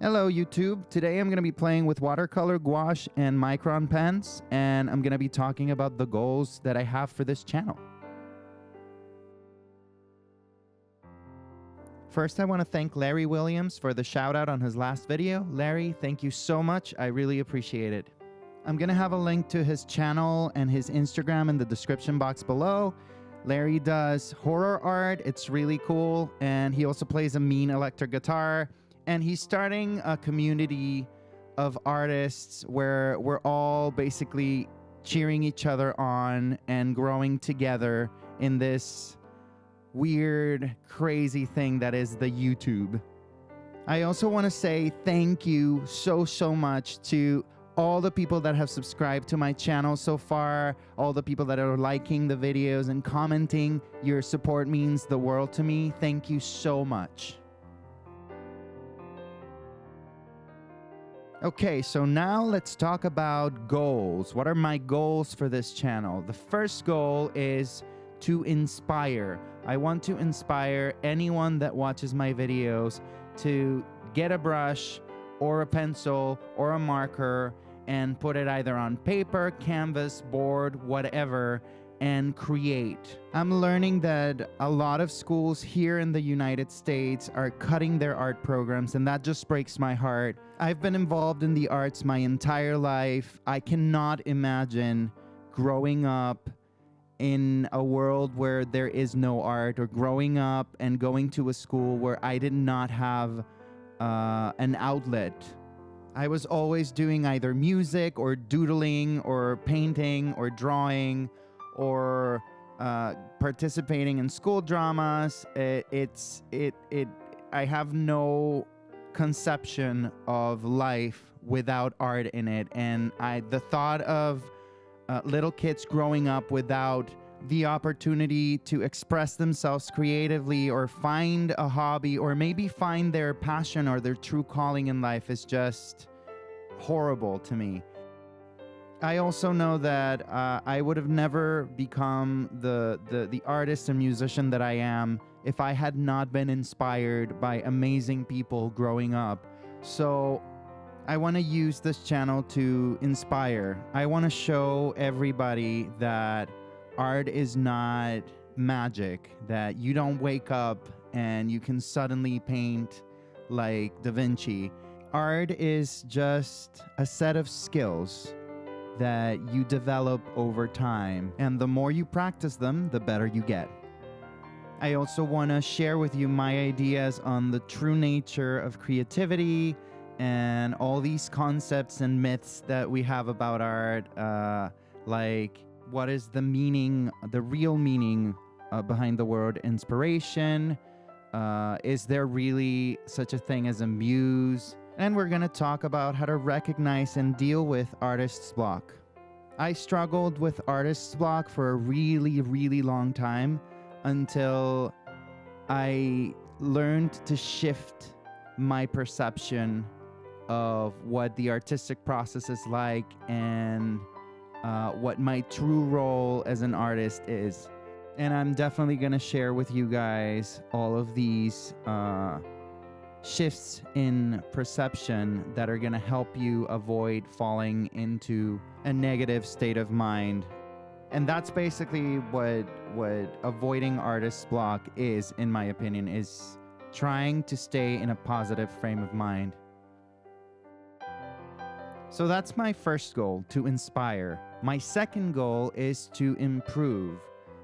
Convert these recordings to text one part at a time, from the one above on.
Hello YouTube, today I'm going to be playing with watercolor, gouache, and Micron pens, and I'm going to be talking about the goals that I have for this channel. First, I want to thank Larry Williams for the shout out on his last video. Larry, thank you so much, I really appreciate it. I'm going to have a link to his channel and his Instagram in the description box below. Larry does horror art, it's really cool, and he also plays a mean electric guitar. And he's starting a community of artists where we're all basically cheering each other on and growing together in this weird, crazy thing that is the YouTube. I also want to say thank you so much to all the people that have subscribed to my channel so far, all the people that are liking the videos and commenting. Your support means the world to me. Thank you so much. Okay, so now let's talk about goals. What are my goals for this channel? The first goal is to inspire. I want to inspire anyone that watches my videos to get a brush or a pencil or a marker and put it either on paper, canvas, board, whatever, and create. I'm learning that a lot of schools here in the United States are cutting their art programs, and that just breaks my heart. I've been involved in the arts my entire life. I cannot imagine growing up in a world where there is no art, or growing up and going to a school where I did not have an outlet. I was always doing either music or doodling or painting or drawing or participating in school dramas. I have no conception of life without art in it, and the thought of little kids growing up without the opportunity to express themselves creatively or find a hobby or maybe find their passion or their true calling in life is just horrible to me. I also know that I would have never become the artist and musician that I am if I had not been inspired by amazing people growing up. So I want to use this channel to inspire. I want to show everybody that art is not magic, that you don't wake up and you can suddenly paint like Da Vinci. Art is just a set of skills that you develop over time, and the more you practice them, the better you get. I also want to share with you my ideas on the true nature of creativity and all these concepts and myths that we have about art, like what is the meaning, the real meaning behind the word inspiration? Is there really such a thing as a muse? And we're going to talk about how to recognize and deal with artist's block. I struggled with artist's block for a really long time until I learned to shift my perception of what the artistic process is like and what my true role as an artist is. And I'm definitely going to share with you guys all of these shifts in perception that are going to help you avoid falling into a negative state of mind. And that's basically what avoiding artist's block is, in my opinion, is trying to stay in a positive frame of mind. So that's my first goal, to inspire. My second goal is to improve.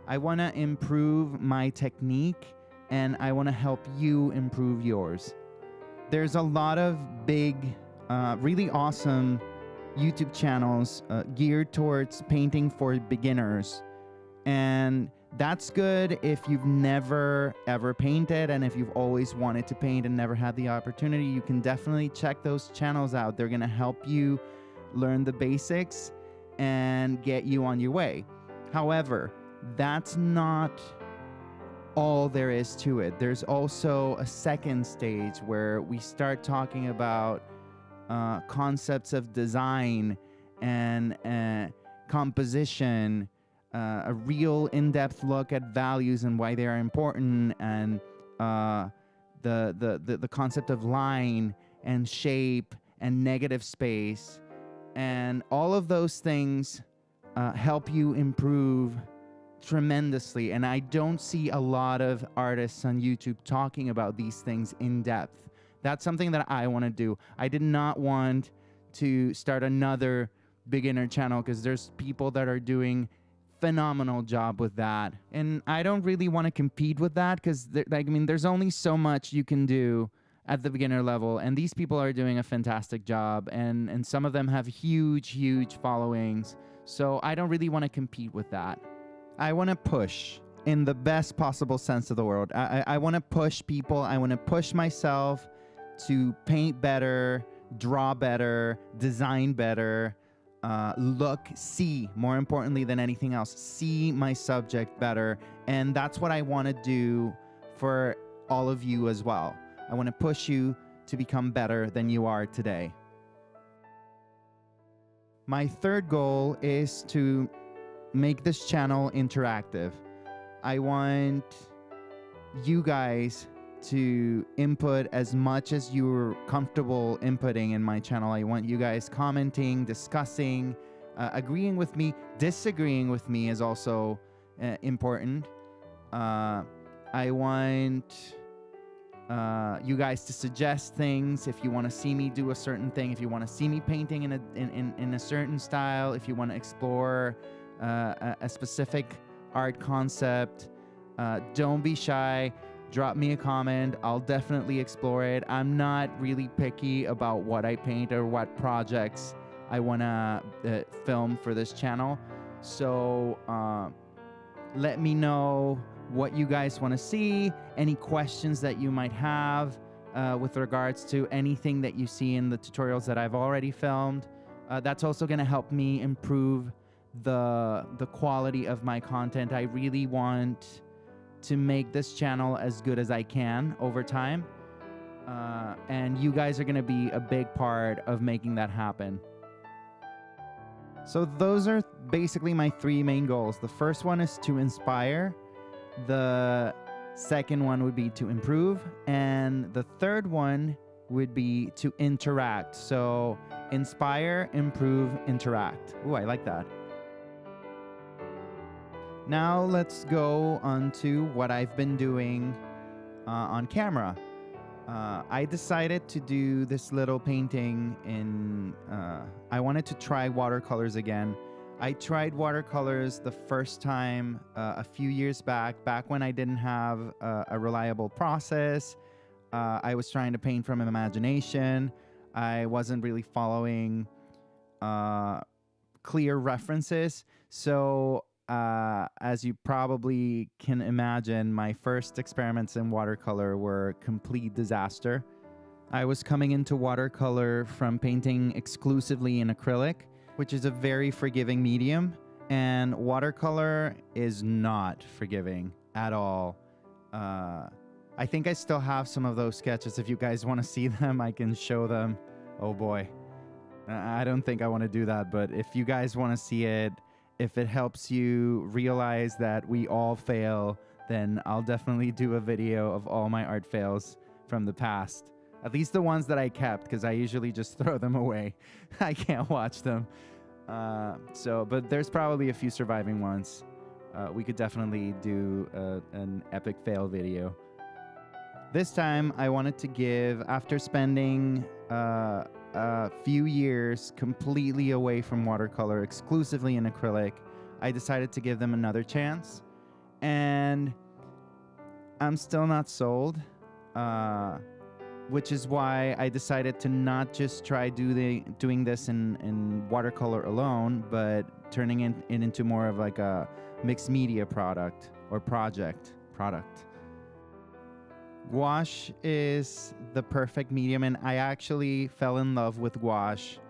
I want to improve my technique, and I want to help you improve yours. There's a lot of big, really awesome YouTube channels geared towards painting for beginners. And that's good if you've never ever painted, and if you've always wanted to paint and never had the opportunity. You can definitely check those channels out. They're going to help you learn the basics and get you on your way. However, that's not all there is to it. There's also a second stage where we start talking about concepts of design and composition, a real in-depth look at values and why they are important, and the concept of line and shape and negative space. And all of those things help you improve tremendously. And I don't see a lot of artists on YouTube talking about these things in depth. That's something that I want to do. I did not want to start another beginner channel because there's people that are doing phenomenal job with that. And I don't really want to compete with that because there's only so much you can do at the beginner level. And these people are doing a fantastic job. And some of them have huge followings. So I don't really want to compete with that. I want to push in the best possible sense of the word. I want to push people. I want to push myself to paint better, draw better, design better, see, more importantly than anything else, see my subject better. And that's what I want to do for all of you as well. I want to push you to become better than you are today. My third goal is to make this channel interactive. I want you guys to input as much as you're comfortable inputting in my channel. I want you guys commenting, discussing, agreeing with me. Disagreeing with me is also important. I want you guys to suggest things. If you want to see me do a certain thing, if you want to see me painting in a certain style, if you want to explore a specific art concept, don't be shy. Drop me a comment. I'll definitely explore it. I'm not really picky about what I paint or what projects I want to film for this channel. So let me know what you guys want to see, any questions that you might have with regards to anything that you see in the tutorials that I've already filmed. That's also going to help me improve the quality of my content. I really want to make this channel as good as I can over time. And you guys are going to be a big part of making that happen. So those are basically my three main goals. The first one is to inspire. The second one would be to improve. And the third one would be to interact. So inspire, improve, interact. Ooh, I like that. Now let's go on to what I've been doing on camera. I decided to do this little painting in, I wanted to try watercolors again. I tried watercolors the first time a few years back when I didn't have a reliable process. I was trying to paint from imagination. I wasn't really following clear references. So as you probably can imagine, my first experiments in watercolor were a complete disaster. I was coming into watercolor from painting exclusively in acrylic, which is a very forgiving medium, and watercolor is not forgiving at all. I think I still have some of those sketches. If you guys want to see them, I can show them. Oh boy. I don't think I want to do that, but if you guys want to see it, if it helps you realize that we all fail, then I'll definitely do a video of all my art fails from the past. At least the ones that I kept, because I usually just throw them away. I can't watch them. But there's probably a few surviving ones. We could definitely do an epic fail video. This time I wanted to give, after spending a few years completely away from watercolor, exclusively in acrylic, I decided to give them another chance. And I'm still not sold, which is why I decided to not just try doing this in watercolor alone, but turning it into more of like a mixed media product or product. Gouache is the perfect medium, and I actually fell in love with gouache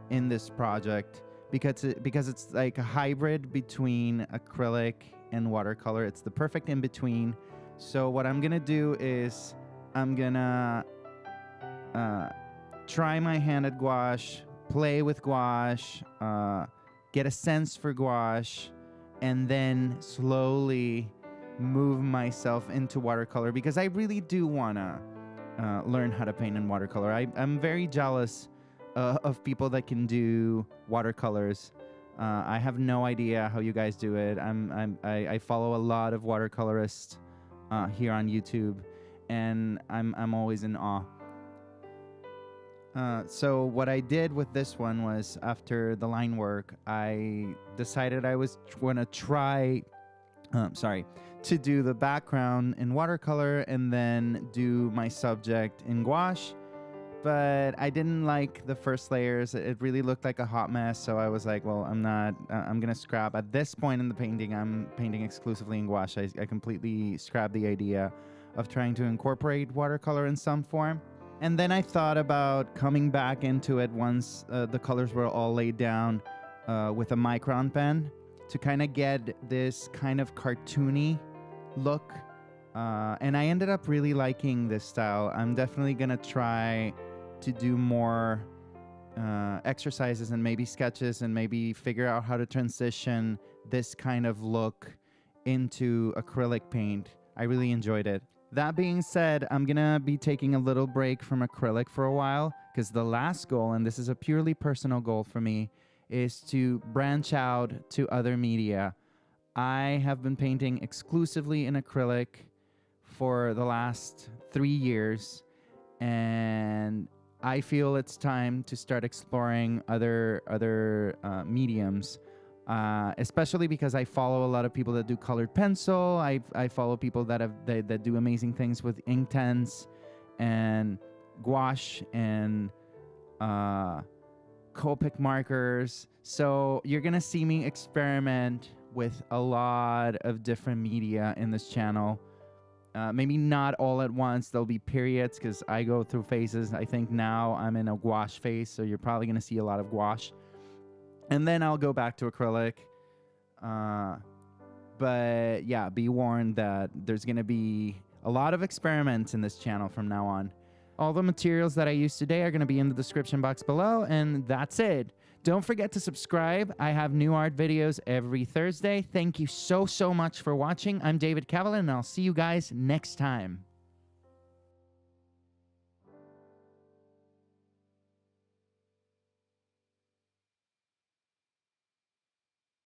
in this project because it's like a hybrid between acrylic and watercolor. It's the perfect in between. So what I'm gonna do is I'm gonna try my hand at gouache, play with gouache, get a sense for gouache, and then slowly move myself into watercolor, because I really do wanna learn how to paint in watercolor. I'm very jealous of people that can do watercolors. I have no idea how you guys do it. I follow a lot of watercolorists here on YouTube, and I'm always in awe. So what I did with this one was, after the line work, I decided I was going to try, to do the background in watercolor and then do my subject in gouache. But I didn't like the first layers. It really looked like a hot mess. So I was like, well, I'm going to scrap. At this point in the painting, I'm painting exclusively in gouache. I completely scrapped the idea of trying to incorporate watercolor in some form. And then I thought about coming back into it once the colors were all laid down with a Micron pen, to kind of get this kind of cartoony look. And I ended up really liking this style. I'm definitely going to try to do more exercises and maybe sketches, and maybe figure out how to transition this kind of look into acrylic paint. I really enjoyed it. That being said, I'm going to be taking a little break from acrylic for a while, because the last goal, and this is a purely personal goal for me, is to branch out to other media. I have been painting exclusively in acrylic for the last 3 years, and I feel it's time to start exploring other mediums. Especially because I follow a lot of people that do colored pencil. I follow people that do amazing things with ink tents and gouache and Copic markers. So you're gonna see me experiment with a lot of different media in this channel. Maybe not all at once. There'll be periods, because I go through phases. I think now I'm in a gouache phase, so you're probably gonna see a lot of gouache. And then I'll go back to acrylic. But yeah, be warned that there's going to be a lot of experiments in this channel from now on. All the materials that I use today are going to be in the description box below, and that's it. Don't forget to subscribe. I have new art videos every Thursday. Thank you so much for watching. I'm David Cavallin, and I'll see you guys next time.